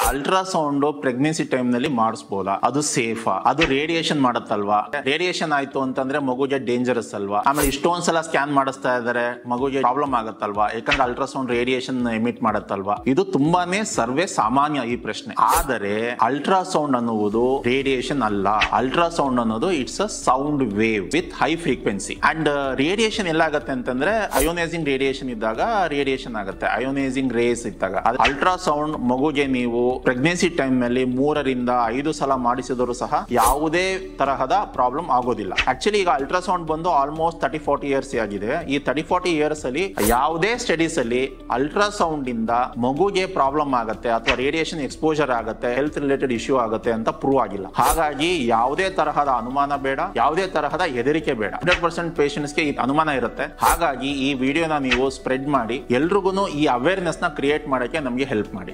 Ultrasound pregnancy time ನಲ್ಲಿ ಮಾಡಿಸಬಹುದಾ? ಅದು ಸೇಫಾ? ಅದು ರೇಡಿಯೇಷನ್ ಮಾಡುತ್ತಲ್ವಾ? ರೇಡಿಯೇಷನ್ ಆಯ್ತು ಅಂತಂದ್ರೆ ಮಗುಗೆ ಡೇಂಜರಸ್ ಅಲ್ವಾ? ಆಮೇಲೆ ಇಷ್ಟೊಂದ್ಸಲ ಸ್ಕ್ಯಾನ್ ಮಾಡಿಸ್ತಾ ಇದಾರೆ, ಮಗುಗೆ ಪ್ರಾಬ್ಲಮ್ ಆಗುತ್ತಲ್ವಾ? ಯಾಕಂದ್ರೆ ಅಲ್ಟ್ರಾಸೌಂಡ್ ರೇಡಿಯೇಷನ್ ಎಮಿಟ್ ಮಾಡುತ್ತಲ್ವಾ? ಇದು ತುಂಬಾನೇ ಸರ್ವೇ ಸಾಮಾನ್ಯ ಈ ಪ್ರಶ್ನೆ. ಆದರೆ ಅಲ್ಟ್ರಾಸೌಂಡ್ ಅನ್ನುವುದು ರೇಡಿಯೇಷನ್ ಅಲ್ಲ. ಅಲ್ಟ್ರಾಸೌಂಡ್ ಅನ್ನೋದು it's a sound wave with high frequency. And radiation ಎಲ್ಲ ಆಗುತ್ತೆ ಅಂತಂದ್ರೆ ಅಯೋನೈಸಿಂಗ್ ರೇಡಿಯೇಷನ್ ಇದ್ದಾಗ ರೇಡಿಯೇಷನ್ ಆಗುತ್ತೆ, ಅಯೋನೈಸಿಂಗ್ ರೇಸ್ ಇದ್ದಾಗ. ಅಲ್ಟ್ರಾಸೌಂಡ್ ಮಗುಗೆ ನೀವು ಪ್ರೆಗ್ನೆನ್ಸಿ ಟೈಮ್ ನಲ್ಲಿ 3 ರಿಂದ 5 ಸಲ ಮಾಡಿಸಿದ್ರು ಸಹ ಯಾವುದೇ ತರಹದ ಪ್ರಾಬ್ಲಮ್ ಆಗೋದಿಲ್ಲ. ಆಕ್ಚುಲಿ ಈಗ ಅಲ್ಟ್ರಾಸೌಂಡ್ ಬಂದು ಆಲ್ಮೋಸ್ಟ್ 30-40 ಇಯರ್ಸ್ ಆಗಿದೆ. ಈ 30-40 ಇಯರ್ಸ್ ಅಲ್ಲಿ ಯಾವುದೇ ಸ್ಟಡೀಸ್ ಅಲ್ಲಿ ಅಲ್ಟ್ರಾಸೌಂಡ್ ಇಂದ ಮಗುಗೆ ಪ್ರಾಬ್ಲಮ್ ಆಗುತ್ತೆ ಅಥವಾ ರೇಡಿಯೇಷನ್ ಎಕ್ಸ್ಪೋಜರ್ ಆಗುತ್ತೆ, ಹೆಲ್ತ್ ರಿಲೇಟೆಡ್ ಇಶ್ಯೂ ಆಗುತ್ತೆ ಅಂತ ಪ್ರೂವ್ ಆಗಿಲ್ಲ. ಹಾಗಾಗಿ ಯಾವುದೇ ತರಹದ ಅನುಮಾನ ಬೇಡ, ಯಾವುದೇ ತರಹದ ಹೆದರಿಕೆ ಬೇಡ. 100% ಪೇಷಂಟ್ಸ್ಗೆ ಈ ಅನುಮಾನ ಇರುತ್ತೆ. ಹಾಗಾಗಿ ಈ ವಿಡಿಯೋನ ನೀವು ಸ್ಪ್ರೆಡ್ ಮಾಡಿ, ಎಲ್ರಿಗೂ ಈ ಅವೇರ್ನೆಸ್ ನ ಕ್ರಿಯೇಟ್ ಮಾಡಕ್ಕೆ ನಮಗೆ ಹೆಲ್ಪ್ ಮಾಡಿ.